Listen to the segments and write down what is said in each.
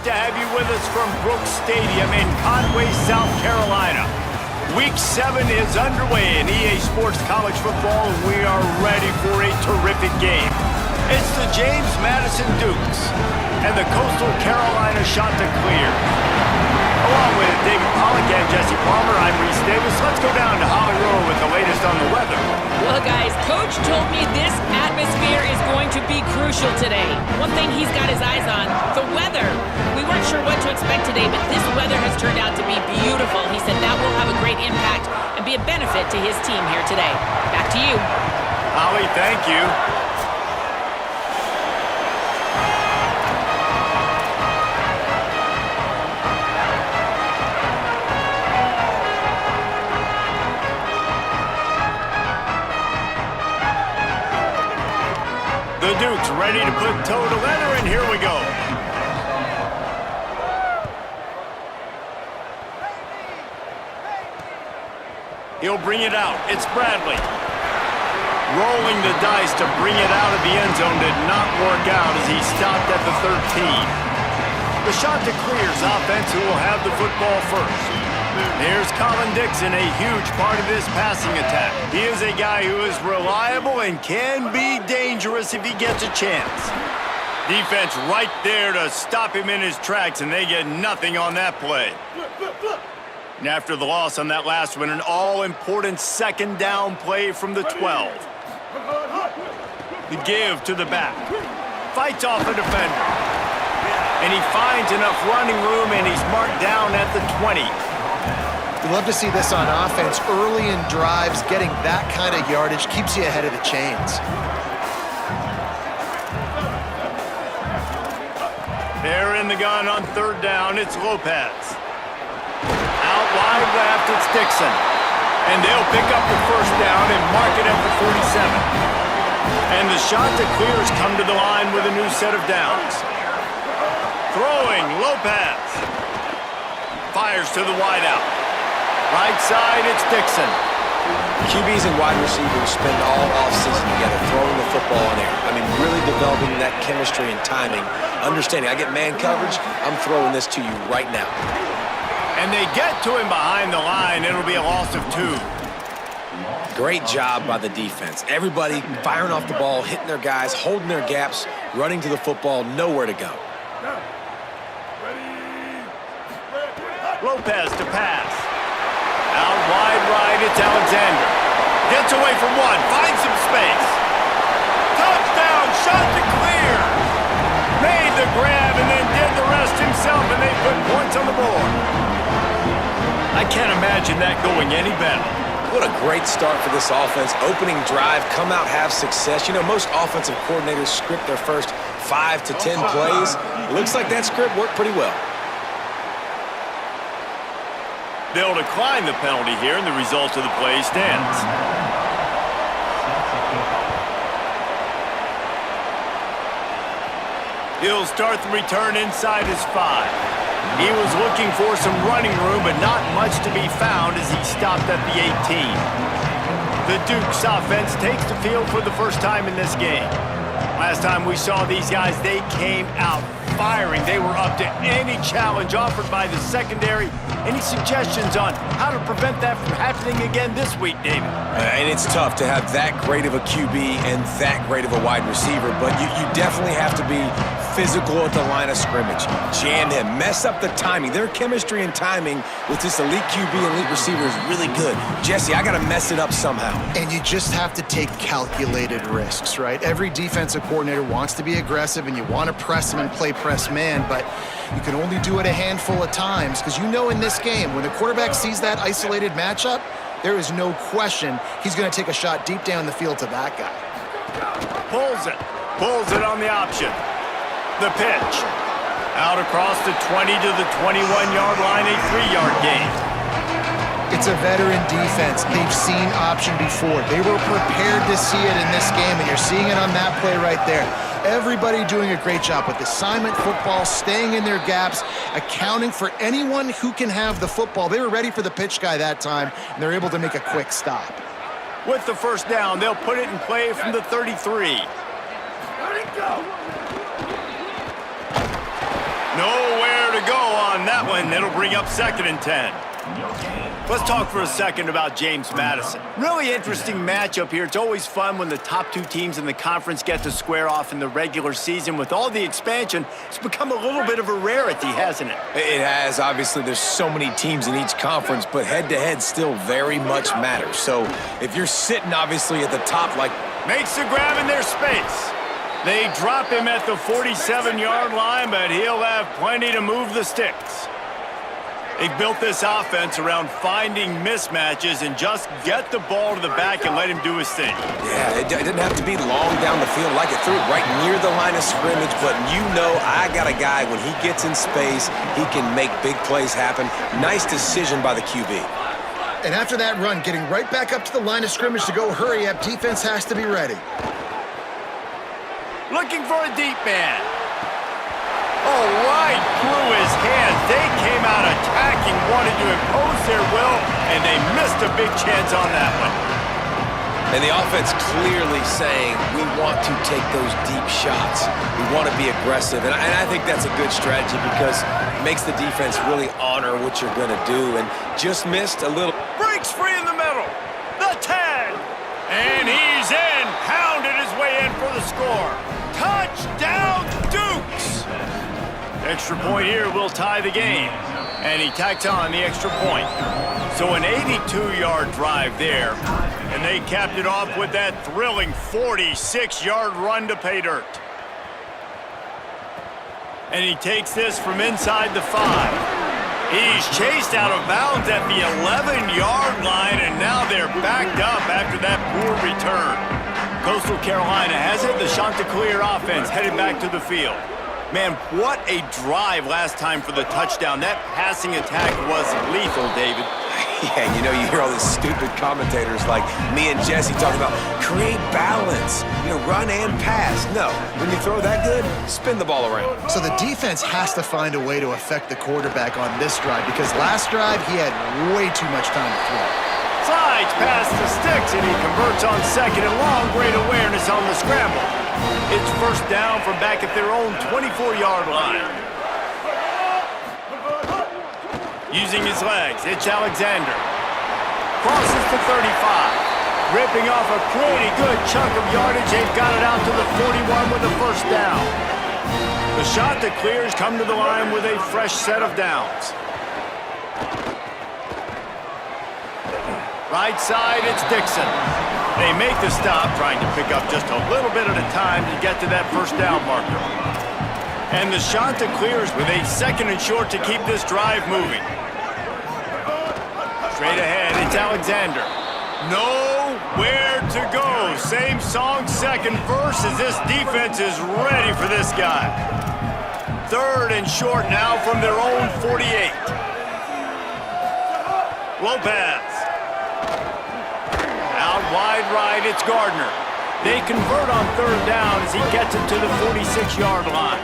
great to have you with us from Brooks Stadium in Conway, South Carolina. Week 7 is underway in EA Sports College Football, and we are ready for a terrific game. It's the James Madison Dukes and the Coastal Carolina Chanticleers. Along with David Pollack and Jesse Palmer, I'm Reese Davis. Let's go down to Holly Rowe with the latest on the weather. Well, guys, Coach told me this atmosphere is going to be crucial today. One thing he's got his eyes on, the weather. We weren't sure what to expect today, but this weather has turned out to be beautiful. He said that will have a great impact and be a benefit to his team here today. Back to you. Holly, thank you. The Dukes ready to put toe to leather, and here we go. He'll bring it out. It's Bradley. Rolling the dice to bring it out of the end zone did not work out as he stopped at the 13. The Chanticleers offense who will have the football first. Here's Colin Dixon, a huge part of this passing attack. He is a guy who is reliable and can be dangerous if he gets a chance. Defense right there to stop him in his tracks, and they get nothing on that play. And after the loss on that last one, an all-important second down play from the 12. The give to the back. Fights off a defender. And he finds enough running room, and he's marked down at the 20. We love to see this on offense. Early in drives, getting that kind of yardage keeps you ahead of the chains. They're in the gun on third down. It's Lopez. Out wide left, it's Dixon. And they'll pick up the first down and mark it at the 47. And the Chanticleers come to the line with a new set of downs. Throwing, Lopez. Fires to the wideout. Right side, it's Dixon. QBs and wide receivers spend all offseason together throwing the football in air. I mean, really developing that chemistry and timing. Understanding, I get man coverage, I'm throwing this to you right now. And they get to him behind the line. It'll be a loss of 2. Great job by the defense. Everybody firing off the ball, hitting their guys, holding their gaps, running to the football, nowhere to go. Lopez to pass. Out wide right, it's Alexander. Gets away from one, finds some space. Touchdown, Chanticleer. Made the grab and then did the rest himself, and they put points on the board. I can't imagine that going any better. What a great start for this offense. Opening drive, come out, have success. You know, most offensive coordinators script their first 5 to 10 plays. It looks like that script worked pretty well. They'll decline the penalty here, and the result of the play stands. He'll start the return inside his 5. He was looking for some running room, but not much to be found as he stopped at the 18. The Dukes offense takes the field for the first time in this game. Last time we saw these guys, they came out firing. They were up to any challenge offered by the secondary. Any suggestions on how to prevent that from happening again this week, David? And it's tough to have that great of a QB and that great of a wide receiver, but you definitely have to be physical at the line of scrimmage. Jam him, mess up the timing. Their chemistry and timing with this elite QB and elite receiver is really good. Jesse, I got to mess it up somehow. And you just have to take calculated risks, right? Every defensive coordinator wants to be aggressive, and you want to press them and play press man, but you can only do it a handful of times because you know in this game, when the quarterback sees that isolated matchup, there is no question he's going to take a shot deep down the field to that guy. Pulls it on the option. The pitch. Out across the 20 to the 21-yard line, a 3-yard gain. It's a veteran defense. They've seen option before. They were prepared to see it in this game, and you're seeing it on that play right there. Everybody doing a great job with assignment football, staying in their gaps, accounting for anyone who can have the football. They were ready for the pitch guy that time, and they're able to make a quick stop. With the first down, they'll put it in play from the 33. Let it go. Nowhere and it'll bring up 2nd and 10. Let's talk for a second about James Madison. Really interesting matchup here. It's always fun when the top two teams in the conference get to square off in the regular season. With all the expansion, it's become a little bit of a rarity, hasn't it? It has. Obviously, there's so many teams in each conference, but head-to-head still very much matters. So if you're sitting, obviously, at the top like... Makes the grab in their space. They drop him at the 47-yard line, but he'll have plenty to move the sticks. They've built this offense around finding mismatches and just get the ball to the back and let him do his thing. Yeah, it didn't have to be long down the field like it threw it right near the line of scrimmage, but you know I got a guy, when he gets in space, he can make big plays happen. Nice decision by the QB. And after that run, getting right back up to the line of scrimmage to go hurry up, defense has to be ready. Looking for a deep man. Oh, right through his hands. They came out attacking, wanted to impose their will, and they missed a big chance on that one. And the offense clearly saying, we want to take those deep shots. We want to be aggressive. And I think that's a good strategy because it makes the defense really honor what you're going to do. And just missed a little. Breaks free in the middle. The 10. And he's in. Pounded his way in for the score. Touchdown, Dukes! Extra point here will tie the game. And he tacks on the extra point. So an 82-yard drive there. And they capped it off with that thrilling 46-yard run to pay dirt. And he takes this from inside the 5. He's chased out of bounds at the 11-yard line, and now they're backed up after that poor return. Coastal Carolina has it. The Chanticleer offense headed back to the field. Man, what a drive last time for the touchdown. That passing attack was lethal, David. Yeah, you know, you hear all these stupid commentators like me and Jesse talking about create balance, run and pass. No, when you throw that good, spin the ball around. So the defense has to find a way to affect the quarterback on this drive because last drive he had way too much time to throw. Slides past the sticks, and he converts on 2nd and long. Great awareness on the scramble. It's first down from back at their own 24-yard line. Using his legs, it's Alexander. Crosses to 35. Ripping off a pretty good chunk of yardage. They've got it out to the 41 with a first down. The Chanticleers come to the line with a fresh set of downs. Right side, it's Dixon. They make the stop, trying to pick up just a little bit at a time to get to that first down marker. And the Chanticleers with a 2nd and short to keep this drive moving. Straight ahead, it's Alexander. Nowhere to go. Same song, second verse, as this defense is ready for this guy. 3rd and short now from their own 48. Lopez. Out wide right, it's Gardner. They convert on 3rd down as he gets it to the 46-yard line.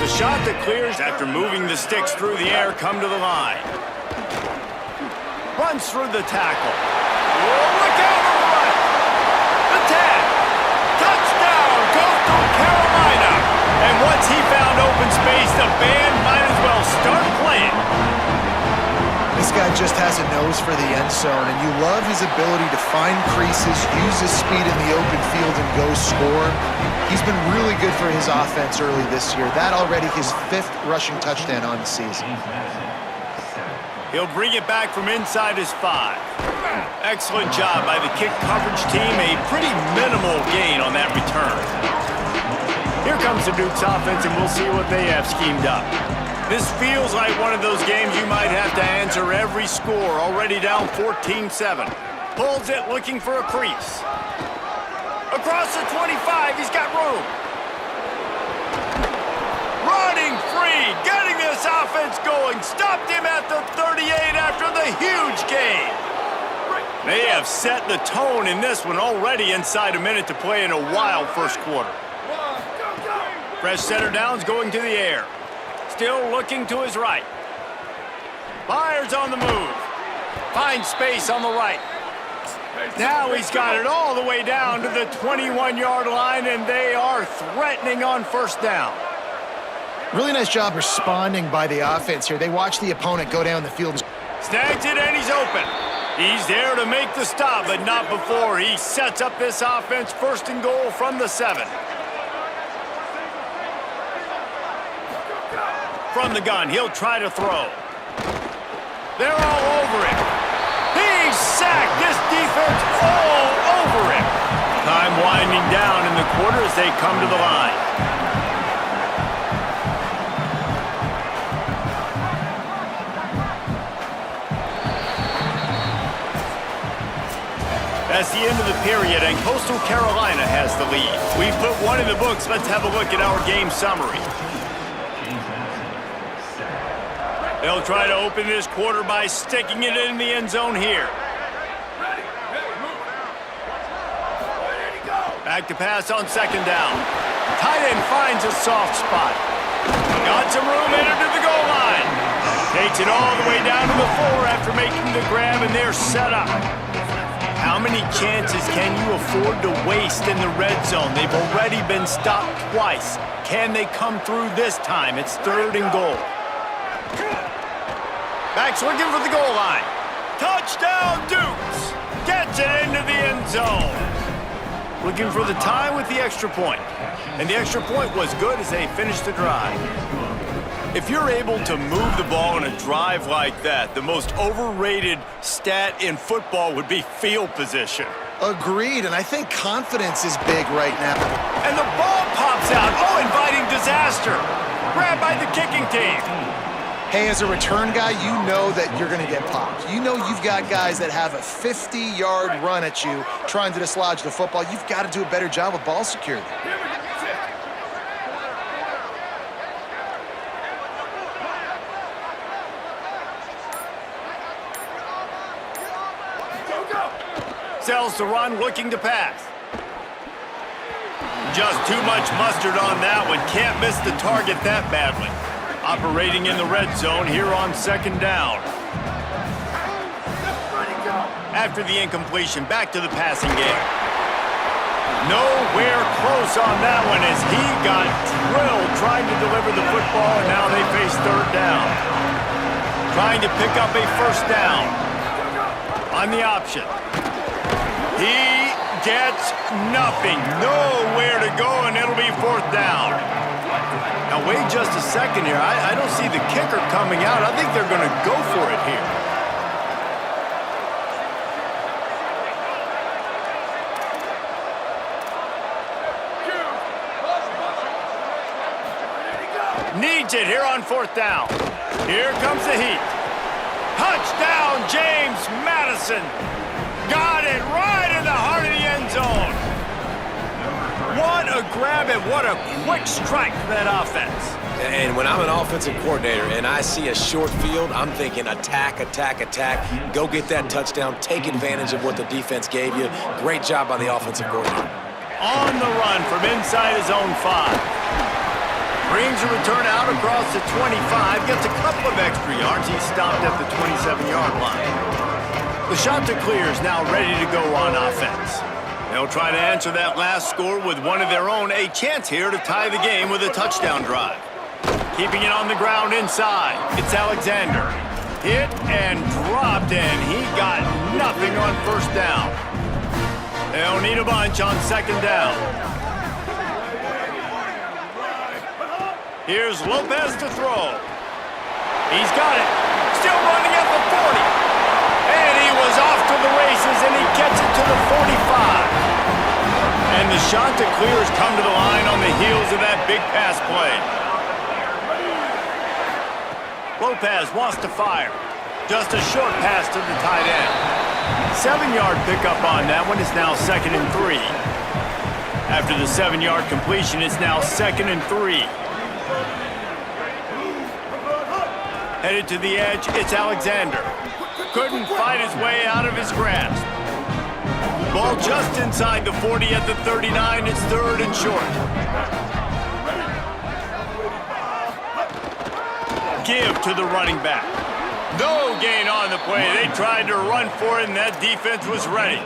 The Chanticleers, after moving the sticks through the air, come to the line. Runs through the tackle. Oh, look out on the right. The 10. Touchdown, Coastal Carolina. And once he found open space, the band might as well start playing. This guy just has a nose for the end zone, and you love his ability to find creases, use his speed in the open field, and go score. He's been really good for his offense early this year. That already his 5th rushing touchdown on the season. He'll bring it back from inside his 5. Excellent job by the kick coverage team. A pretty minimal gain on that return. Here comes the Dukes offense, and we'll see what they have schemed up. This feels like one of those games you might have to answer every score. Already down 14-7. Pulls it, looking for a crease. Across the 25, he's got room. Running free, getting this offense going. Stopped him at the 38 after the huge gain. They have set the tone in this one already inside a minute to play in a wild first quarter. Fresh center downs going to the air. Still looking to his right. Byers on the move. Finds space on the right. Now he's got it all the way down to the 21-yard line, and they are threatening on first down. Really nice job responding by the offense here. They watch the opponent go down the field. Snags it and he's open. He's there to make the stop, but not before he sets up this offense. First and goal from the 7. From the gun, he'll try to throw. They're all over him. He's sacked. This defense all over him. Time winding down in the quarter as they come to the line. That's the end of the period, and Coastal Carolina has the lead. We've put one in the books. Let's have a look at our game summary. They'll try to open this quarter by sticking it in the end zone here. Back to pass on second down. Tight end finds a soft spot. Got some room, entered to the goal line. Takes it all the way down to the 4 after making the grab, and they're set up. How many chances can you afford to waste in the red zone? They've already been stopped twice. Can they come through this time? It's 3rd and goal. Back's looking for the goal line. Touchdown, Dukes! Gets it into the end zone. Looking for the tie with the extra point. And the extra point was good as they finished the drive. If you're able to move the ball in a drive like that, the most overrated stat in football would be field position. Agreed, and I think confidence is big right now. And the ball pops out. Oh, inviting disaster. Grabbed by the kicking team. Hey, as a return guy, you know that you're going to get popped. You know you've got guys that have a 50-yard run at you trying to dislodge the football. You've got to do a better job of ball security. Sells the run, looking to pass. Just too much mustard on that one. Can't miss the target that badly. Operating in the red zone here on second down. After the incompletion, back to the passing game. Nowhere close on that one as he got drilled trying to deliver the football, and now they face 3rd down. Trying to pick up a 1st down. On the option. He gets nothing. Nowhere to go, and it'll be 4th down. Now, wait just a second here. I don't see the kicker coming out. I think they're going to go for it here. Needs it here on 4th down. Here comes the heat. Touchdown, James Madison. Got it right in the heart of the end zone. What a grab and what a quick strike for that offense. And when I'm an offensive coordinator and I see a short field, I'm thinking attack, attack, attack. Go get that touchdown. Take advantage of what the defense gave you. Great job by the offensive coordinator. On the run from inside his own 5. Brings a return out across the 25. Gets a couple of extra yards. He's stopped at the 27-yard line. The shot to clear is now ready to go on offense. They'll try to answer that last score with one of their own. A chance here to tie the game with a touchdown drive. Keeping it on the ground inside. It's Alexander. Hit and dropped, and he got nothing on 1st down. They'll need a bunch on 2nd down. Here's Lopez to throw. He's got it. Still running at the 40. And he was off to the races, and he gets it to the 45. And the shot to clear has come to the line on the heels of that big pass play. Lopez wants to fire. Just a short pass to the tight end. 7-yard pickup on that one. It's now 2nd and 3. After the 7-yard completion, it's now 2nd and 3. Headed to the edge, it's Alexander. Couldn't fight his way out of his grasp. Ball just inside the 40 at the 39. It's 3rd and short. Give to the running back. No gain on the play. They tried to run for it, and that defense was ready.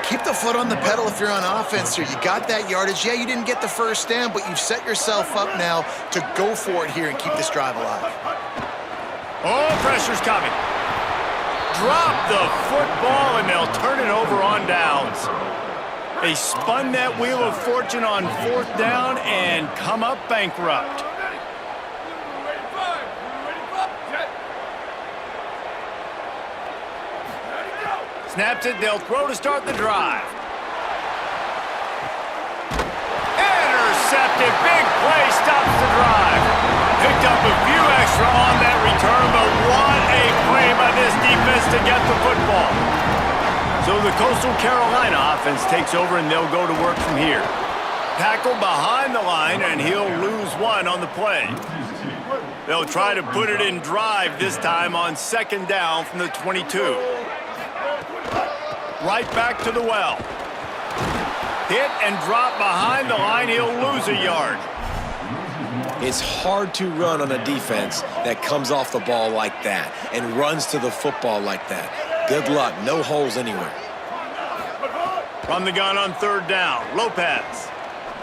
keep the foot on the pedal if you're on offense here. You got that yardage. Yeah, you didn't get the first down, but you've set yourself up now to go for it here and keep this drive alive. Oh, pressure's coming. Drop the football, and they'll turn it over on downs. They spun that wheel of fortune on 4th down and come up bankrupt. Snaps it, they'll throw to start the drive. Intercepted, big play, stops the drive. Picked up a few extra on that return, but what a play by this defense to get the football. So the Coastal Carolina offense takes over and they'll go to work from here. Tackle behind the line and he'll lose 1 on the play. They'll try to put it in drive this time on 2nd down from the 22. Right back to the well. Hit and drop behind the line. He'll lose a yard. It's hard to run on a defense that comes off the ball like that and runs to the football like that. Good luck. No holes anywhere. From the gun on 3rd down. Lopez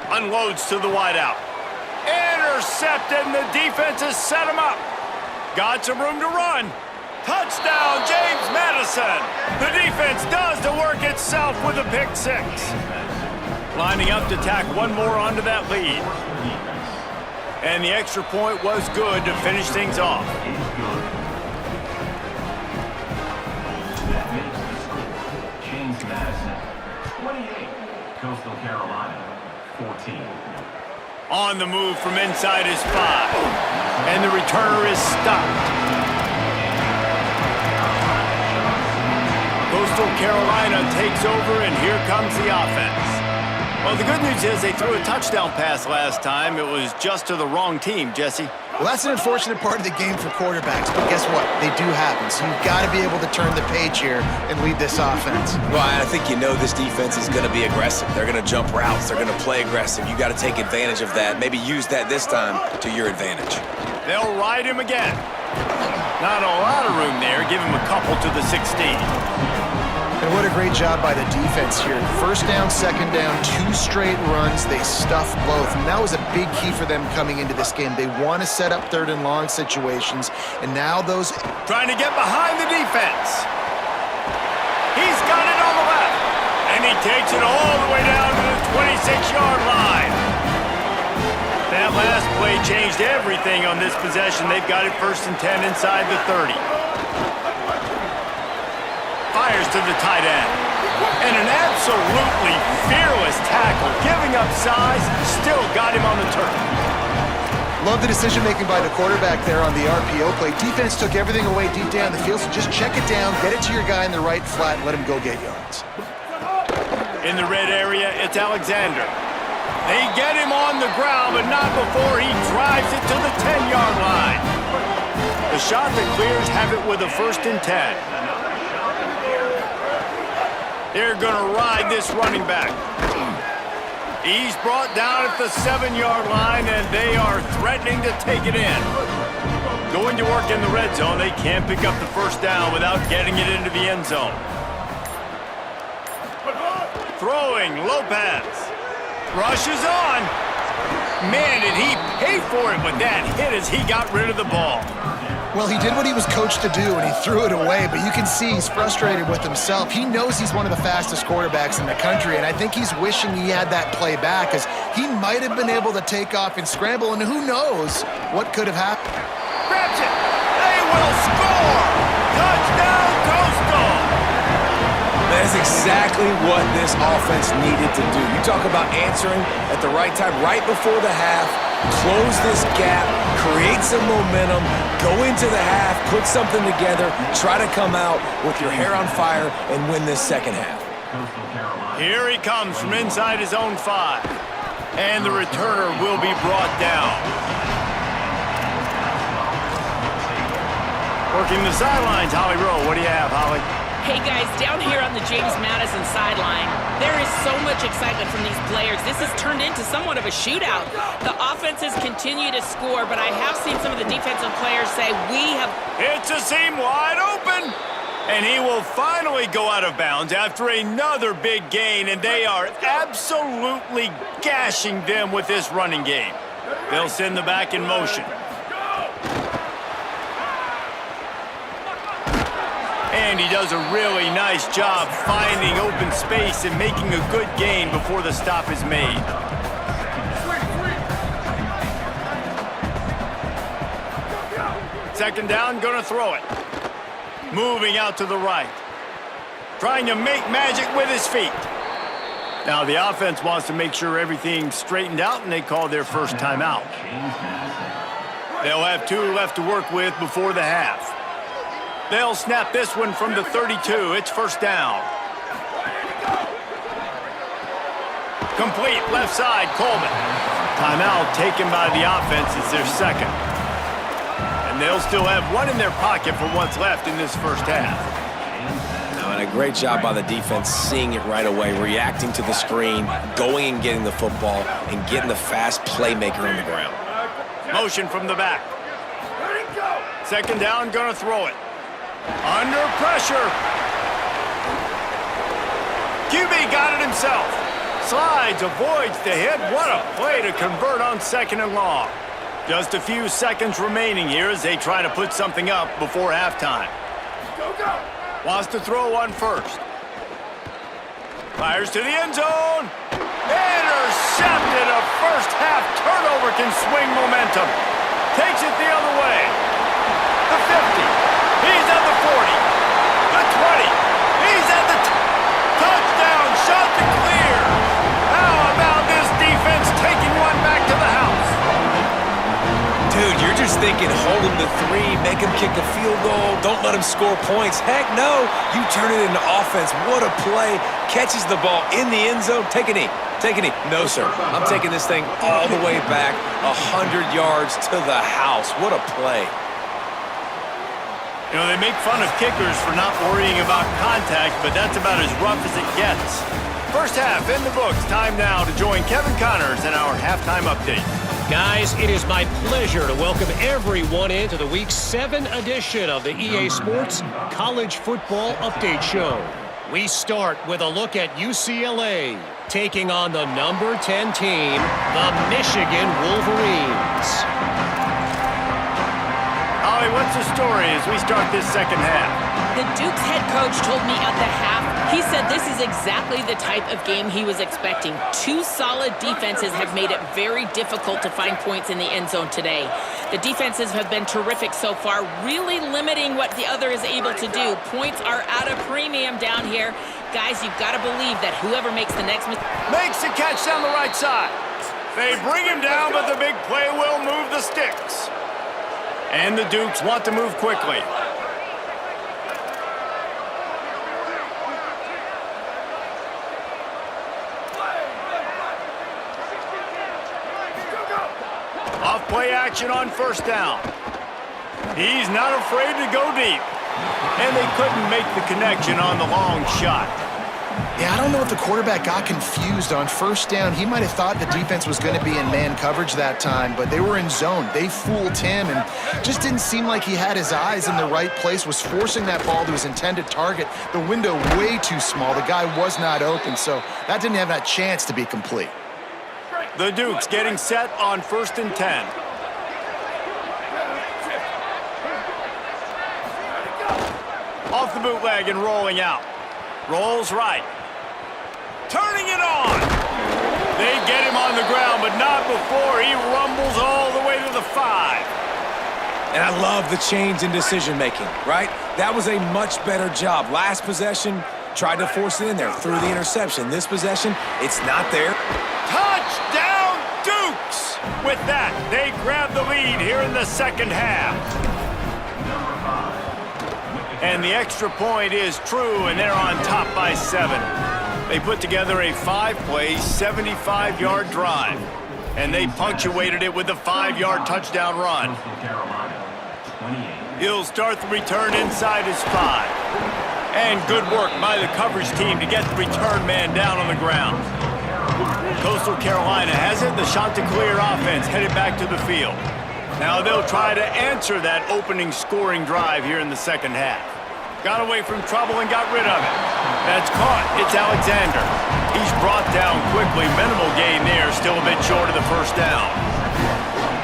unloads to the wideout. Intercepted, and the defense has set him up. Got some room to run. Touchdown, James Madison. The defense does the work itself with a pick 6. Lining up to tack 1 more onto that lead. And the extra point was good to finish things off. James Madison, 28. Coastal Carolina, 14. On the move from inside his 5. And the returner is stopped. Coastal Carolina takes over, and here comes the offense. Well, the good news is they threw a touchdown pass last time. It was just to the wrong team, Jesse. Well, that's an unfortunate part of the game for quarterbacks, but guess what? They do happen, so you've got to be able to turn the page here and lead this offense. Well, I think you know this defense is going to be aggressive. They're going to jump routes. They're going to play aggressive. You got to take advantage of that. Maybe use that this time to your advantage. They'll ride him again. Not a lot of room there. Give him a couple to the 16. And what a great job by the defense here. 1st down, 2nd down, 2 straight runs. They stuffed both, and that was a big key for them coming into this game. They want to set up 3rd and long situations, and now those... Trying to get behind the defense. He's got it on the left, and he takes it all the way down to the 26-yard line. That last play changed everything on this possession. They've got it 1st and 10 inside the 30. Fires to the tight end. And an absolutely fearless tackle. Giving up size, still got him on the turf. Love the decision-making by the quarterback there on the RPO play. Defense took everything away deep down the field, so just check it down, get it to your guy in the right flat, and let him go get yards. In the red area, it's Alexander. They get him on the ground, but not before he drives it to the 10-yard line. The shot that clears have it with a 1st and 10. They're going to ride this running back. He's brought down at the 7-yard line, and they are threatening to take it in. Going to work in the red zone. They can't pick up the 1st down without getting it into the end zone. Throwing, Lopez. Rushes on. Man, did he pay for it with that hit as he got rid of the ball. Well, he did what he was coached to do, and he threw it away, but you can see he's frustrated with himself. He knows he's one of the fastest quarterbacks in the country, and I think he's wishing he had that play back, because he might have been able to take off and scramble, and who knows what could have happened. Grabs it. They will score. Touchdown, Coastal. That is exactly what this offense needed to do. You talk about answering at the right time, right before the half, close this gap, create some momentum, go into the half, put something together, try to come out with your hair on fire and win this 2nd half. Here he comes from inside his own 5. And the returner will be brought down. Working the sidelines, Holly Rowe. What do you have, Holly? Hey guys, down here on the James Madison sideline, there is so much excitement from these players. This has turned into somewhat of a shootout. The offenses continue to score, but I have seen some of the defensive players say we have... It's a seam wide open. And he will finally go out of bounds after another big gain, and they are absolutely gashing them with this running game. They'll send the back in motion. And he does a really nice job finding open space and making a good gain before the stop is made. Second down, gonna throw it. Moving out to the right. Trying to make magic with his feet. Now the offense wants to make sure everything's straightened out, and they call their first timeout. They'll have 2 left to work with before the half. They'll snap this one from the 32. It's first down. Complete left side, Coleman. Timeout taken by the offense. It's their second. And they'll still have 1 in their pocket for what's left in this first half. And a great job by the defense seeing it right away, reacting to the screen, going and getting the football, and getting the fast playmaker on the ground. Motion from the back. Second down, gonna throw it. Under pressure. QB got it himself. Slides, avoids the hit. What a play to convert on second and long. Just a few seconds remaining here as they try to put something up before halftime. Wants to throw one first. Fires to the end zone. Intercepted. A first half turnover can swing momentum. Takes it the other way. The 50. He's at the 40. The 20. He's at the touchdown. Shot to clear. How about this defense taking one back to the house? Dude, you're just thinking, hold him to 3, make him kick a field goal, don't let him score points. Heck no, you turn it into offense. What a play. Catches the ball in the end zone. Take a knee. Take a knee. No, sir. I'm taking this thing all the way back 100 yards to the house. What a play. You know, they make fun of kickers for not worrying about contact, but that's about as rough as it gets. First half in the books. Time now to join Kevin Connors in our halftime update. Guys, it is my pleasure to welcome everyone into the Week 7 edition of the EA Sports College Football Update Show. We start with a look at UCLA taking on the number 10 team, the Michigan Wolverines. Ollie, what's the story as we start this second half? The Duke's head coach told me at the half, he said this is exactly the type of game he was expecting. 2 solid defenses have made it very difficult to find points in the end zone today. The defenses have been terrific so far, really limiting what the other is able to do. Points are at a premium down here. Guys, you've got to believe that whoever makes the next mistake Makes the catch down the right side. They bring him down, but the big play will move the sticks. And the Dukes want to move quickly. Off play action on first down. He's not afraid to go deep. And they couldn't make the connection on the long shot. Yeah, I don't know if the quarterback got confused on first down. He might have thought the defense was going to be in man coverage that time, but they were in zone. They fooled him and just didn't seem like he had his eyes in the right place, was forcing that ball to his intended target. The window way too small. The guy was not open, so that didn't have that chance to be complete. The Dukes getting set on 1st and 10. Off the bootleg and rolling out. Rolls right. Turning it on. They get him on the ground, but not before he rumbles all the way to the 5. And I love the change in decision-making, right? That was a much better job. Last possession, tried to force it in there, threw the interception. This possession, it's not there. Touchdown, Dukes! With that, they grab the lead here in the second half. And the extra point is true, and they're on top by 7. They put together a 5-play, 75-yard drive, and they punctuated it with a 5-yard touchdown run. He'll start the return inside his 5. And good work by the coverage team to get the return man down on the ground. Coastal Carolina has it. The shot to clear offense headed back to the field. Now they'll try to answer that opening scoring drive here in the second half. Got away from trouble and got rid of it. That's caught. It's Alexander. He's brought down quickly. Minimal gain there. Still a bit short of the first down.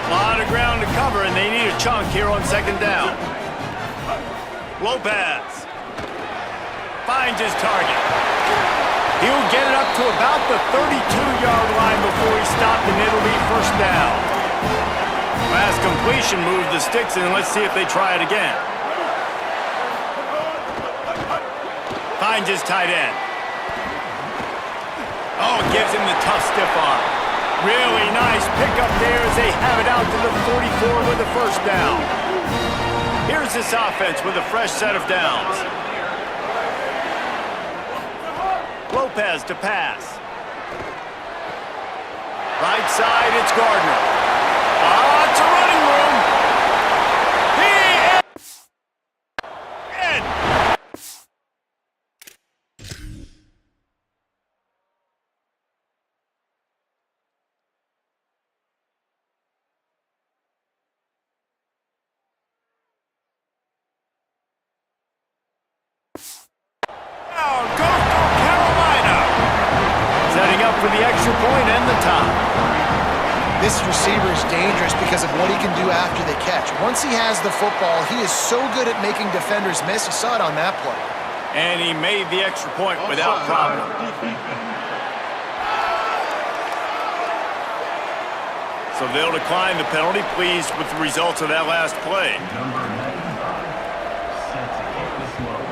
A lot of ground to cover, and they need a chunk here on second down. Lopez finds his target. He'll get it up to about the 32-yard line before he stopped, and it'll be first down. Last completion moved the sticks in. Let's see if they try it again. Finds his tight end. Oh, gives him the tough stiff arm. Really nice pickup there as they have it out to the 44 with the first down. Here's this offense with a fresh set of downs. Lopez to pass. Right side, it's Gardner. It's a running room. For the extra point and the tie. This receiver is dangerous because of what he can do after the catch. Once he has the football, he is so good at making defenders miss. You saw it on that play. And he made the extra point without problem. So they'll decline the penalty, pleased with the results of that last play. Number 95, set to kick this low.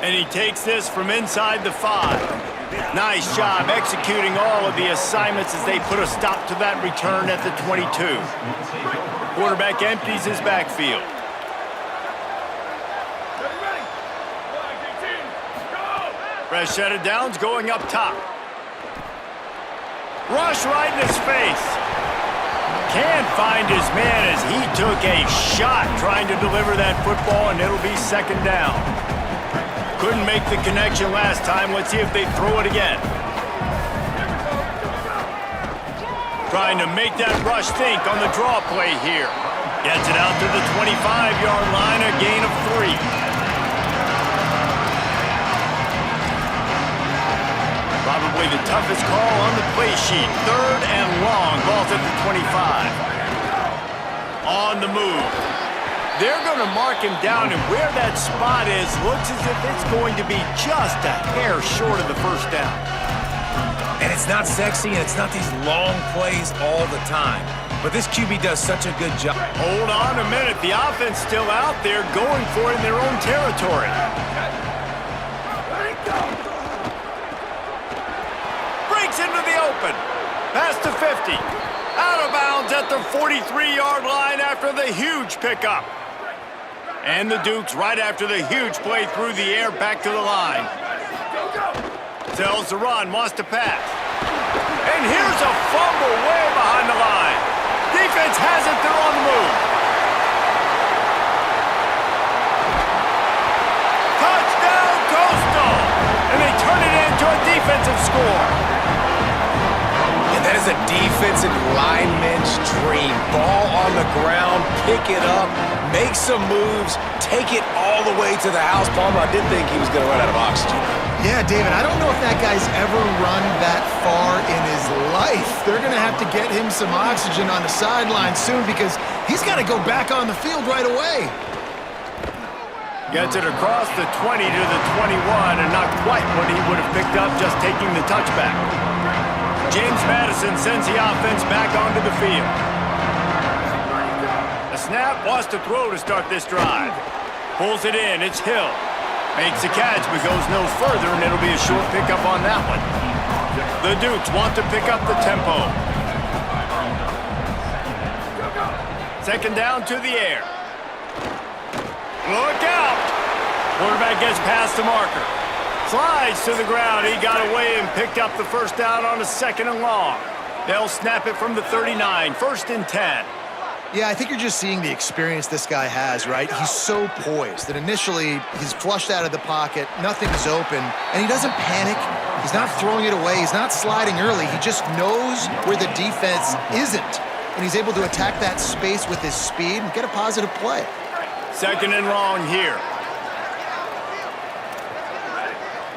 And he takes this from inside the 5. Nice job executing all of the assignments as they put a stop to that return at the 22. Quarterback empties his backfield. Fresh set of downs going up top. Rush right in his face. Can't find his man as he took a shot trying to deliver that football, and it'll be second down. Couldn't make the connection last time. Let's see if they throw it again. Trying to make that rush think on the draw play here. Gets it out to the 25-yard line, a gain of 3. Probably the toughest call on the play sheet. Third and long. Ball's at the 25. On the move. They're going to mark him down, and where that spot is looks as if it's going to be just a hair short of the first down. And it's not sexy, and it's not these long plays all the time. But this QB does such a good job. Hold on a minute. The offense still out there going for it in their own territory. Breaks into the open. Past the 50. Out of bounds at the 43-yard line after the huge pickup. And the Dukes right after the huge play through the air back to the line. Tells the run, wants to pass. And here's a fumble way behind the line. Defense has it, they're on the move. Touchdown, Coastal! And they turn it into a defensive score. And that is a defensive lineman's dream. Ball on the ground, pick it up, make some moves, take it all the way to the house. Palmer, I did think he was going to run out of oxygen. Yeah, David, I don't know if that guy's ever run that far in his life. They're going to have to get him some oxygen on the sideline soon because he's got to go back on the field right away. Gets it across the 20 to the 21, and not quite what he would have picked up just taking the touchback. James Madison sends the offense back onto the field. The snap, wants to throw to start this drive. Pulls it in, it's Hill. Makes the catch, but goes no further, and it'll be a short pickup on that one. The Dukes want to pick up the tempo. Second down to the air. Look out! Quarterback gets past the marker. Slides to the ground. He got away and picked up the first down on a second and long. They'll snap it from the 39. First and 10. Yeah, I think you're just seeing the experience this guy has, right? He's so poised that initially he's flushed out of the pocket, nothing's open, and he doesn't panic. He's not throwing it away. He's not sliding early. He just knows where the defense isn't, and he's able to attack that space with his speed and get a positive play. Second and long here.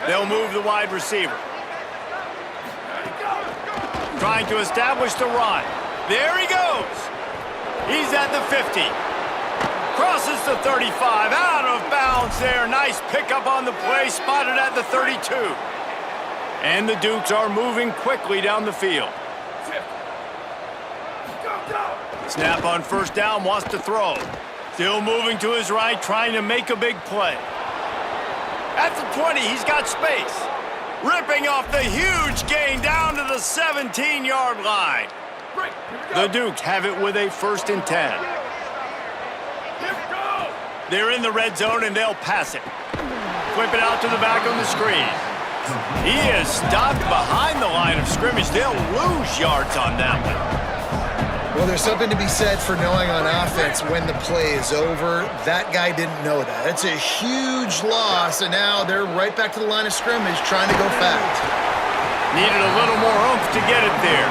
They'll move the wide receiver. Trying to establish the run. There he goes. He's at the 50. Crosses the 35. Out of bounds there. Nice pickup on the play. Spotted at the 32. And the Dukes are moving quickly down the field. Snap on first down. Wants to throw. Still moving to his right. Trying to make a big play. At the 20, he's got space. Ripping off the huge gain down to the 17-yard line. The Dukes have it with a 1st and 10. They're in the red zone and they'll pass it. Flip it out to the back on the screen. He is stopped behind the line of scrimmage. They'll lose yards on that one. Well, there's something to be said for knowing on offense when the play is over. That guy didn't know that. It's a huge loss, and now they're right back to the line of scrimmage trying to go fast. Needed a little more oomph to get it there.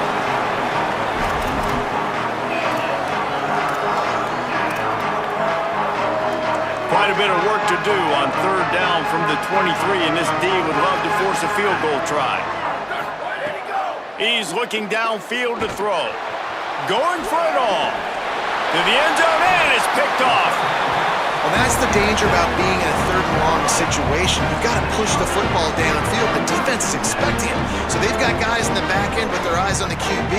Quite a bit of work to do on third down from the 23, and this D would love to force a field goal try. He's looking downfield to throw. Going for it all. To the end zone, and it's picked off. Well, that's the danger about being in a third and long situation. You've got to push the football downfield. The defense is expecting it. So they've got guys in the back end with their eyes on the QB.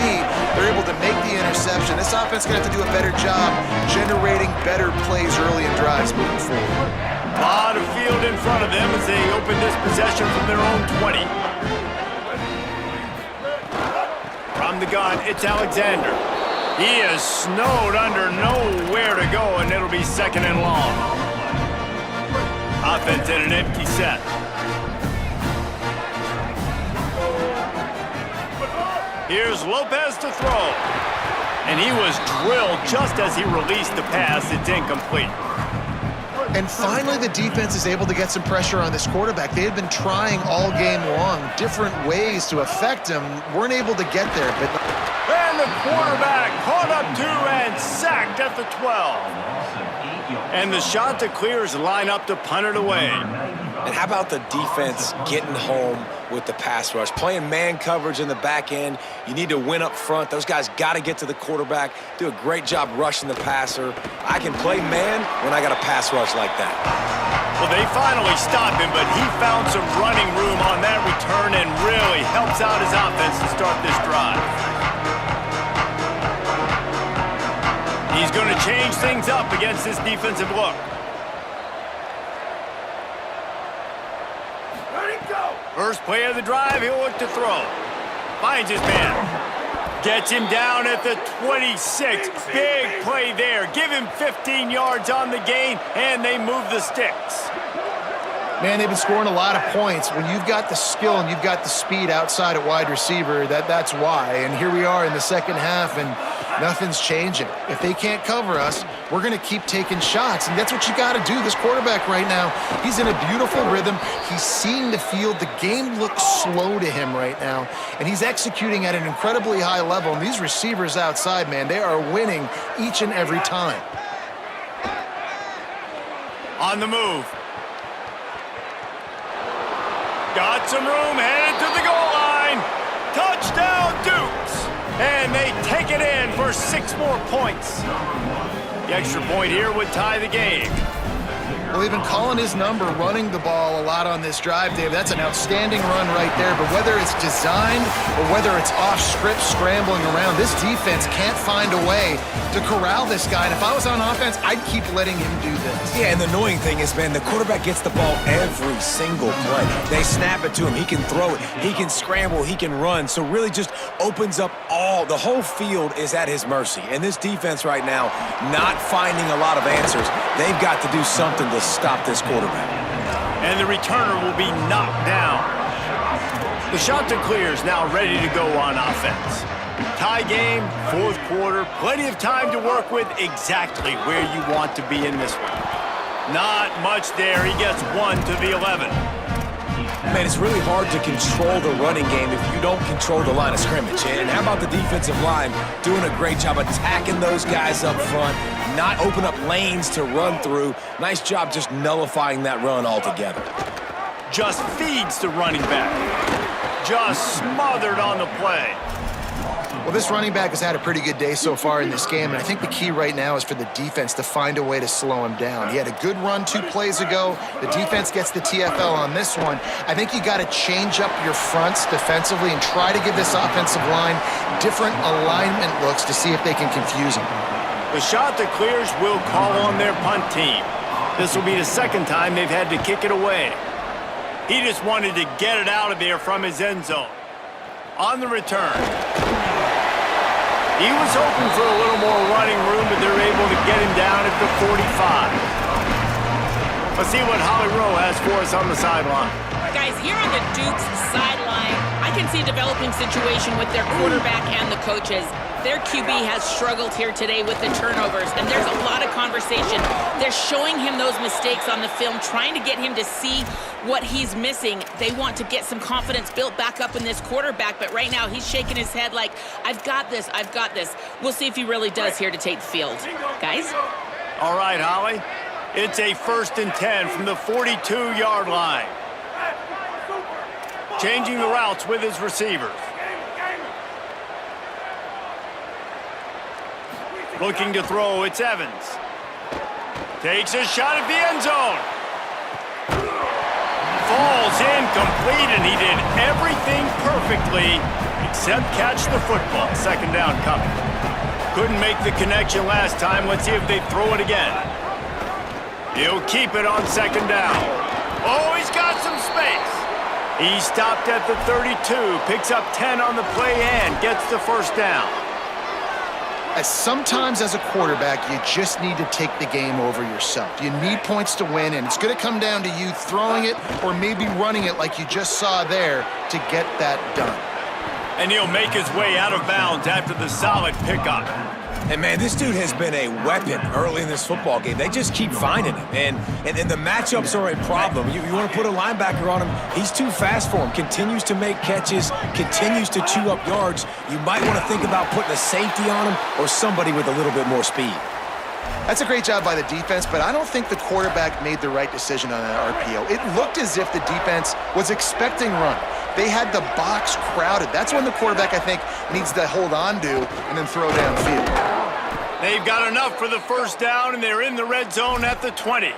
They're able to make the interception. This offense is going to have to do a better job generating better plays early in drives moving forward. A lot of field in front of them as they open this possession from their own 20. From the gun, it's Alexander. He is snowed under, nowhere to go, and it'll be 2nd and long. Offense in an empty set. Here's Lopez to throw. And he was drilled just as he released the pass. It's incomplete. And finally, the defense is able to get some pressure on this quarterback. They had been trying all game long, different ways to affect him. Weren't able to get there, but... And the quarterback caught up to and sacked at the 12. And the shot to clears line up to punt it away. And how about the defense getting home with the pass rush? Playing man coverage in the back end. You need to win up front. Those guys got to get to the quarterback, do a great job rushing the passer. I can play man when I got a pass rush like that. Well, they finally stopped him, but he found some running room on that return and really helps out his offense to start this drive. He's going to change things up against this defensive look. First play of the drive, he'll look to throw. Finds his man. Gets him down at the 26. Big play there. Give him 15 yards on the gain, and they move the sticks. Man, they've been scoring a lot of points. When you've got the skill and you've got the speed outside at wide receiver, that's why. And here we are in the second half, and nothing's changing. If they can't cover us, we're going to keep taking shots, and that's what you got to do. This quarterback right now, he's in a beautiful rhythm. He's seeing the field. The game looks slow to him right now, and he's executing at an incredibly high level. And these receivers outside, man, they are winning each and every time. On the move. Got some room, headed to the goal line. Touchdown, Dukes. And they take it in for 6 more points. The extra point here would tie the game. Well, they've been calling his number, running the ball a lot on this drive, Dave. That's an outstanding run right there. But whether it's designed or whether it's off script, scrambling around, this defense can't find a way to corral this guy. And if I was on offense, I'd keep letting him do this. Yeah, and the annoying thing is, man, the quarterback gets the ball every single play. They snap it to him. He can throw it. He can scramble. He can run. So really just opens up the whole field is at his mercy. And this defense right now, not finding a lot of answers. They've got to do something to stop this quarterback. And the returner will be knocked down. The shot to clear is now ready to go on offense. Tie game, 4th quarter, plenty of time to work with, exactly where you want to be in this one. Not much there. He gets 1 to the 11. Man, it's really hard to control the running game if you don't control the line of scrimmage. And how about the defensive line doing a great job attacking those guys up front, not open up lanes to run through. Nice job just nullifying that run altogether. Just feeds the running back. Just smothered on the play. Well, this running back has had a pretty good day so far in this game, and I think the key right now is for the defense to find a way to slow him down. He had a good run 2 plays ago. The defense gets the TFL on this one. I think you got to change up your fronts defensively and try to give this offensive line different alignment looks to see if they can confuse him. The shot that clears will call on their punt team. This will be the second time they've had to kick it away. He just wanted to get it out of there from his end zone. On the return. He was hoping for a little more running room, but they're able to get him down at the 45. Let's see what Holly Rowe has for us on the sideline. Guys, here on the Dukes sideline, I can see a developing situation with their quarterback and the coaches. Their QB has struggled here today with the turnovers, and there's a lot of conversation. They're showing him those mistakes on the film, trying to get him to see what he's missing. They want to get some confidence built back up in this quarterback, but right now he's shaking his head like, I've got this, I've got this. We'll see if he really does here to take the field. Guys? All right, Holly. It's a 1st and 10 from the 42-yard line. Changing the routes with his receivers. Looking to throw, it's Evans. Takes a shot at the end zone. Falls incomplete, and he did everything perfectly except catch the football. 2nd down coming. Couldn't make the connection last time. Let's see if they throw it again. He'll keep it on 2nd down. Oh, he's got some space. He stopped at the 32, picks up 10 on the play and gets the 1st down. Sometimes as a quarterback, you just need to take the game over yourself. You need points to win, and it's going to come down to you throwing it or maybe running it like you just saw there to get that done. And he'll make his way out of bounds after the solid pickup. And, man, this dude has been a weapon early in this football game. They just keep finding him. And the matchups are a problem. You want to put a linebacker on him, he's too fast for him. Continues to make catches, continues to chew up yards. You might want to think about putting a safety on him or somebody with a little bit more speed. That's a great job by the defense, but I don't think the quarterback made the right decision on that RPO. It looked as if the defense was expecting run. They had the box crowded. That's when the quarterback, I think, needs to hold on to and then throw downfield. They've got enough for the 1st down, and they're in the red zone at the 20.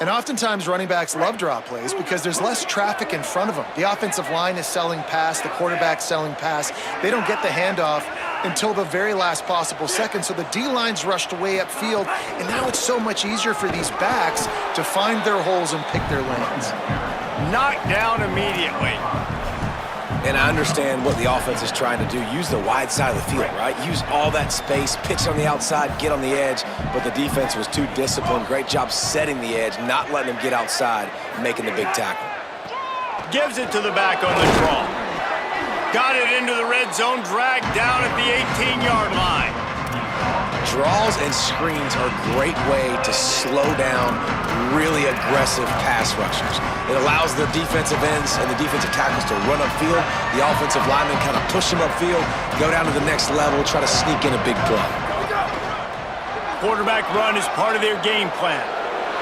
And oftentimes running backs love draw plays because there's less traffic in front of them. The offensive line is selling pass, the quarterback's selling pass. They don't get the handoff until the very last possible second, so the D-line's rushed way upfield, and now it's so much easier for these backs to find their holes and pick their lanes. Knocked down immediately. And I understand what the offense is trying to do. Use the wide side of the field, right? Use all that space, pitch on the outside, get on the edge. But the defense was too disciplined. Great job setting the edge, not letting him get outside, making the big tackle. Gives it to the back on the draw. Got it into the red zone, dragged down at the 18-yard line. Draws and screens are a great way to slow down really aggressive pass rushers. It allows the defensive ends and the defensive tackles to run upfield. The offensive linemen kind of push them upfield, go down to the next level, try to sneak in a big play. Quarterback run is part of their game plan.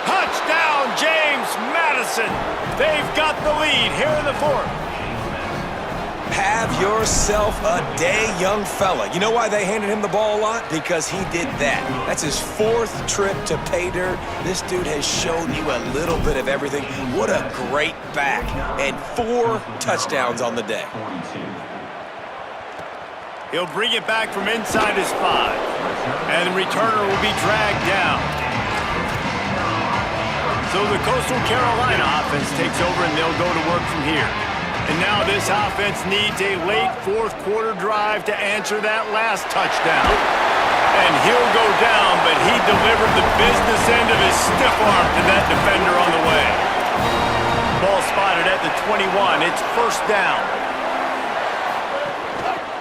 Touchdown, James Madison. They've got the lead here in the 4th. Have yourself a day, young fella. You know why they handed him the ball a lot? Because he did that. That's his 4th trip to pay dirt. This dude has shown you a little bit of everything. What a great back. And 4 touchdowns on the day. He'll bring it back from inside his 5. And the returner will be dragged down. So the Coastal Carolina offense takes over, and they'll go to work from here. And now this offense needs a late 4th quarter drive to answer that last touchdown. And he'll go down, but he delivered the business end of his stiff arm to that defender on the way. Ball spotted at the 21. It's 1st down.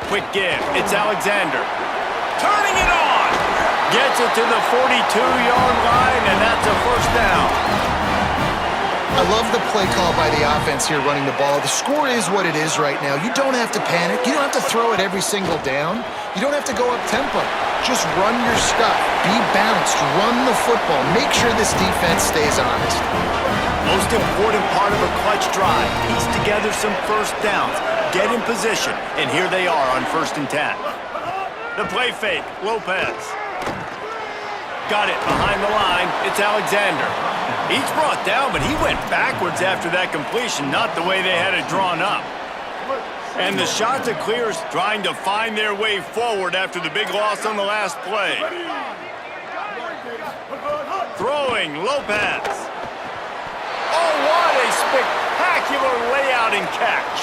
Quick give. It's Alexander. Turning it on. Gets it to the 42-yard line, and that's a 1st down. I love the play call by the offense here running the ball. The score is what it is right now. You don't have to panic. You don't have to throw it every single down. You don't have to go up tempo. Just run your stuff. Be balanced. Run the football. Make sure this defense stays honest. Most important part of a clutch drive. Piece together some first downs. Get in position. And here they are on 1st and 10. The play fake. Lopez. Got it behind the line. It's Alexander. He's brought down, but he went backwards after that completion, not the way they had it drawn up. And the shot to clears trying to find their way forward after the big loss on the last play. Throwing, Lopez. Oh, what a spectacular layout and catch.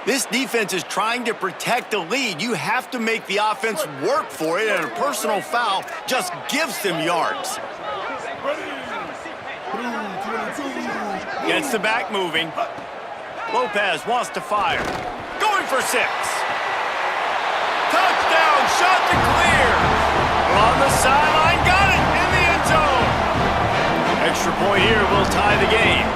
This defense is trying to protect the lead. You have to make the offense work for it, and a personal foul just gives them yards. Gets the back moving. Lopez wants to fire. Going for 6. Touchdown, shot to clear. On the sideline, got it in the end zone. Extra point here will tie the game.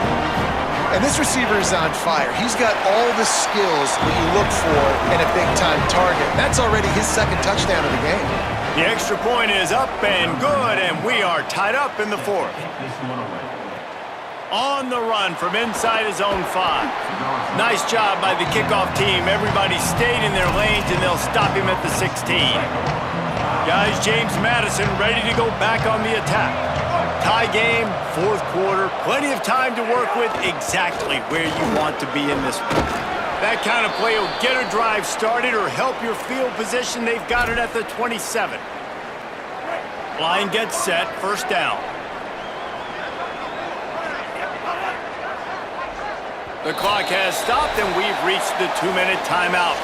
And this receiver is on fire. He's got all the skills that you look for in a big-time target. That's already his 2nd touchdown of the game. The extra point is up and good, and we are tied up in the 4th. On the run from inside his own 5. Nice job by the kickoff team. Everybody stayed in their lanes, and they'll stop him at the 16. Guys, James Madison ready to go back on the attack. Tie game, 4th quarter, plenty of time to work with, exactly where you want to be in this one. That kind of play will get a drive started or help your field position. They've got it at the 27. Line gets set, 1st down. The clock has stopped and we've reached the 2-minute timeout.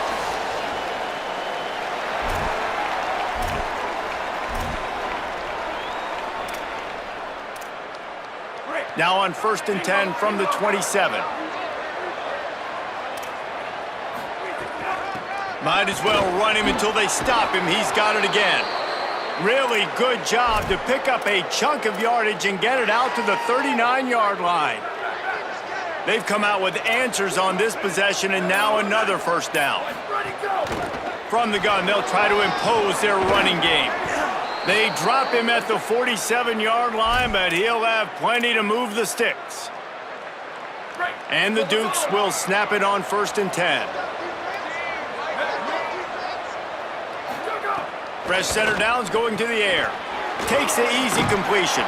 Now on 1st and 10 from the 27. Might as well run him until they stop him. He's got it again. Really good job to pick up a chunk of yardage and get it out to the 39-yard line. They've come out with answers on this possession, and now another 1st down. From the gun, they'll try to impose their running game. They drop him at the 47-yard line, but he'll have plenty to move the sticks. And the Dukes will snap it on 1st and 10. Fresh center downs going to the air. Takes the easy completion.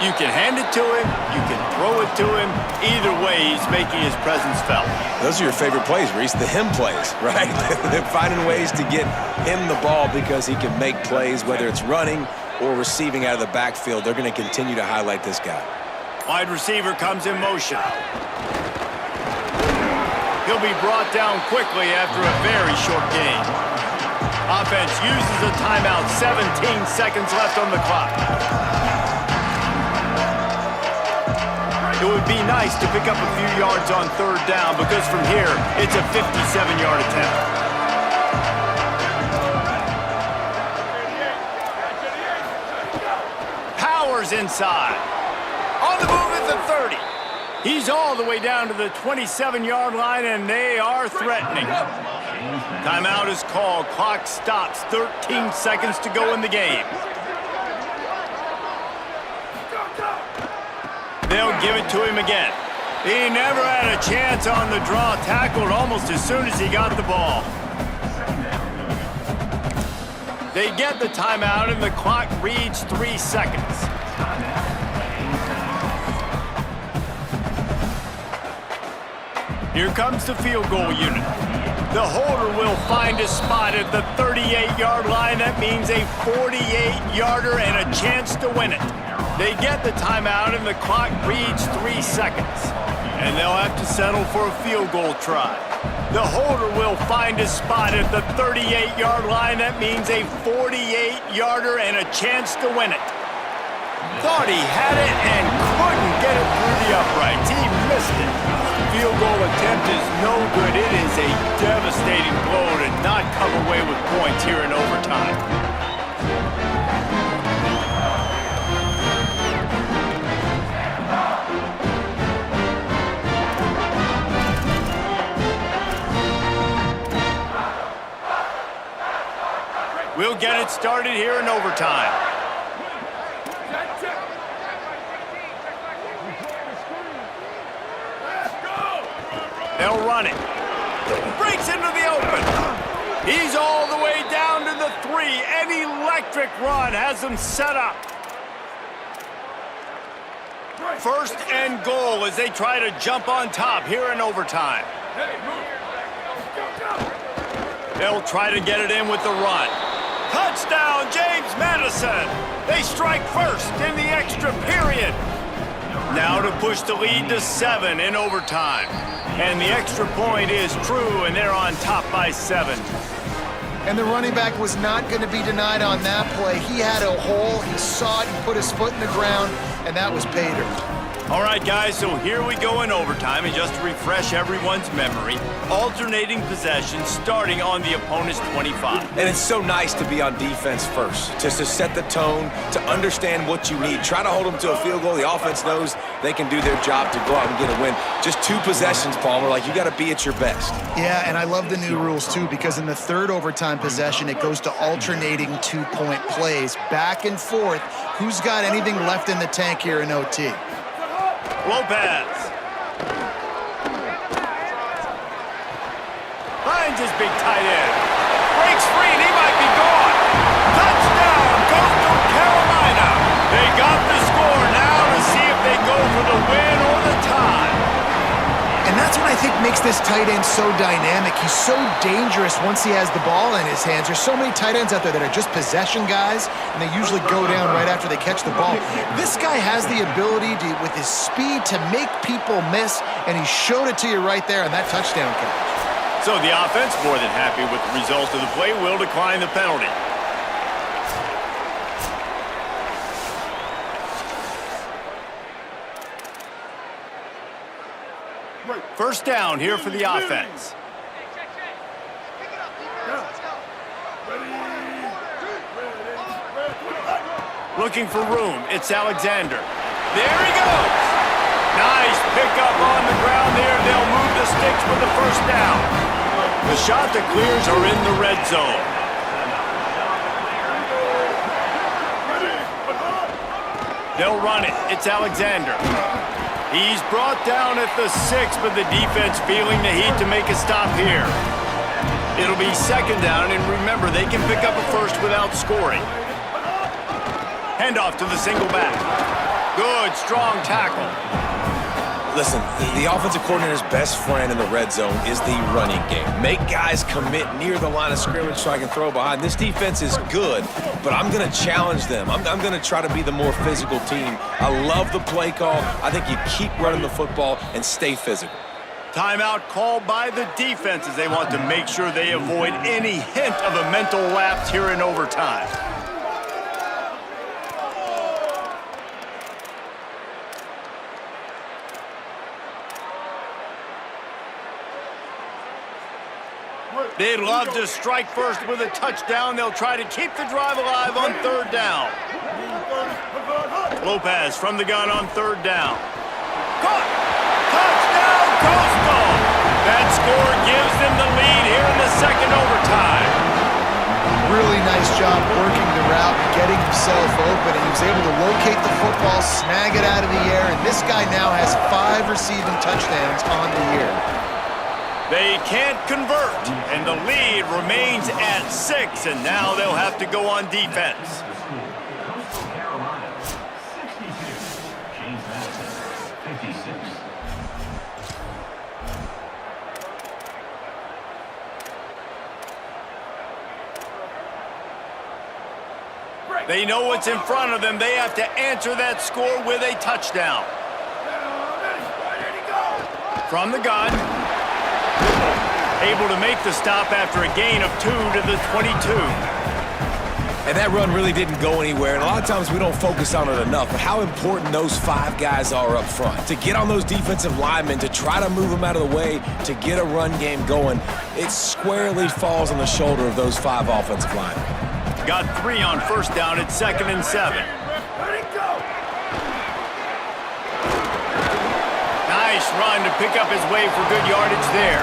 You can hand it to him, you can throw it to him. Either way, he's making his presence felt. Those are your favorite plays, Reese, the him plays, right? They're finding ways to get him the ball because he can make plays, whether it's running or receiving out of the backfield. They're going to continue to highlight this guy. Wide receiver comes in motion. He'll be brought down quickly after a very short game. Offense uses a timeout, 17 seconds left on the clock. It would be nice to pick up a few yards on 3rd down because from here, it's a 57-yard attempt. Powers inside. On the move at the 30. He's all the way down to the 27-yard line, and they are threatening. Timeout is called. Clock stops. 13 seconds to go in the game. They'll give it to him again. He never had a chance on the draw. Tackled almost as soon as he got the ball. They get the timeout, and the clock reads 3 seconds. Here comes the field goal unit. The holder will find a spot at the 38-yard line. That means a 48-yarder and a chance to win it. They get the timeout, and the clock reads 3 seconds. And they'll have to settle for a field goal try. The holder will find a spot at the 38-yard line. That means a 48-yarder and a chance to win it. Thought he had it and couldn't get it through the uprights. He missed it. field goal attempt is no good. It is a devastating blow to not come away with points here in overtime. We'll get it started here in overtime. They'll run it. Breaks into the open. He's all the way down to the 3. An electric run has them set up. First and goal as they try to jump on top here in overtime. They'll try to get it in with the run. Touchdown, James Madison. They strike first in the extra period. Now to push the lead to 7 in overtime. And the extra point is true, and they're on top by 7. And the running back was not going to be denied on that play. He had a hole, he saw it, he put his foot in the ground, and that was pay dirt. All right, guys, so here we go in overtime, and just to refresh everyone's memory, alternating possession starting on the opponent's 25. And it's so nice to be on defense first, just to set the tone, to understand what you need. Try to hold them to a field goal. The offense knows they can do their job to go out and get a win. Just 2 possessions, Palmer. Like, you got to be at your best. Yeah, and I love the new rules, too, because in the third overtime possession, it goes to alternating 2-point plays, back and forth. Who's got anything left in the tank here in OT? Lopez. Finds his big tight end. Breaks free and he might be gone. Touchdown, Coastal Carolina. They got the score now to see if they go for the win or the tie. And that's what I think makes this tight end so dynamic. He's so dangerous once he has the ball in his hands. There's so many tight ends out there that are just possession guys, and they usually go down right after they catch the ball. This guy has the ability to, with his speed, to make people miss, and he showed it to you right there on that touchdown catch. So the offense, more than happy with the result of the play, will decline the penalty. First down here for the offense. Looking for room. It's Alexander. There he goes. Nice pickup on the ground there. They'll move the sticks with the first down. The shot that clears are in the red zone. They'll run it. It's Alexander. He's brought down at the 6, but the defense feeling the heat to make a stop here. It'll be second down, and remember, they can pick up a first without scoring. Handoff to the single back. Good, strong tackle. Listen, the offensive coordinator's best friend in the red zone is the running game. Make guys commit near the line of scrimmage so I can throw behind. This defense is good, but I'm going to challenge them. I'm going to try to be the more physical team. I love the play call. I think you keep running the football and stay physical. Timeout called by the defense as they want to make sure they avoid any hint of a mental lapse here in overtime. They'd love to strike first with a touchdown. They'll try to keep the drive alive on third down. Lopez from the gun on third down. Caught! Touchdown, Coastal! That score gives them the lead here in the second overtime. Really nice job working the route, getting himself open, and he was able to locate the football, snag it out of the air, and this guy now has 5 receiving touchdowns on the year. They can't convert, and the lead remains at 6, and now they'll have to go on defense. Carolina, 62. James Madison, 56. They know what's in front of them. They have to answer that score with a touchdown. From the gun. Able to make the stop after a gain of 2 to the 22. And that run really didn't go anywhere, and a lot of times we don't focus on it enough, but how important those 5 guys are up front. To get on those defensive linemen, to try to move them out of the way, to get a run game going, it squarely falls on the shoulder of those 5 offensive linemen. Got 3 on first down at 2nd and 7. Nice run to pick up his way for good yardage there.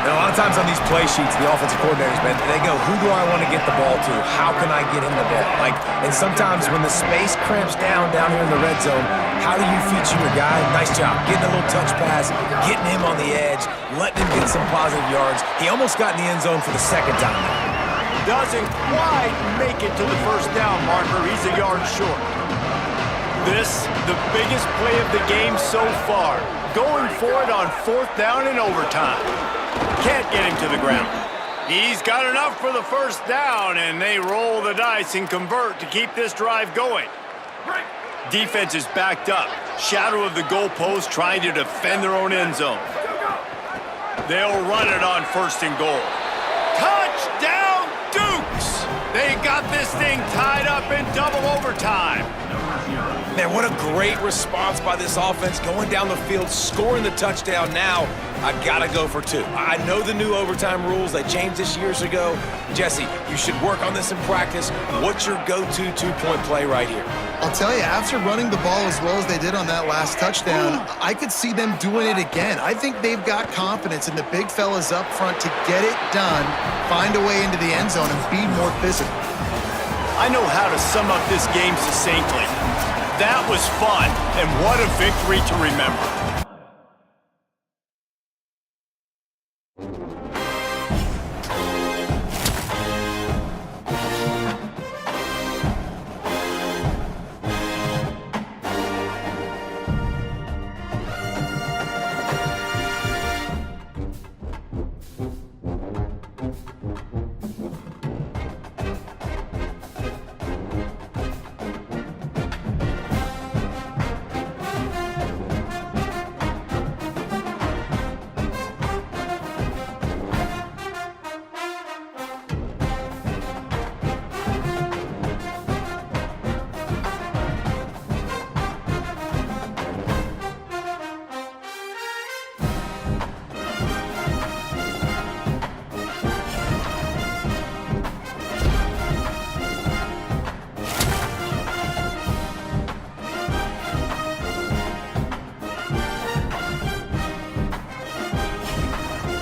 And a lot of times on these play sheets, the offensive coordinators, man, they go, who do I want to get the ball to? How can I get him the ball? And sometimes when the space cramps down here in the red zone, how do you feature your guy? Nice job. Getting a little touch pass, getting him on the edge, letting him get some positive yards. He almost got in the end zone for the 2nd time. Doesn't quite make it to the first down marker. He's a yard short. This, the biggest play of the game so far. Going for it on 4th down and overtime. Can't get him to the ground. He's got enough for the first down, and they roll the dice and convert to keep this drive going. Defense is backed up. Shadow of the goalpost trying to defend their own end zone. They'll run it on 1st and goal. Touchdown, Dukes! They got this thing tied up in double overtime. Man, what a great response by this offense, going down the field, scoring the touchdown. Now, I gotta go for 2. I know the new overtime rules, they changed this years ago. Jesse, you should work on this in practice. What's your go-to 2-point play right here? I'll tell you, after running the ball as well as they did on that last touchdown, I could see them doing it again. I think they've got confidence in the big fellas up front to get it done, find a way into the end zone, and be more physical. I know how to sum up this game succinctly. That was fun, and what a victory to remember.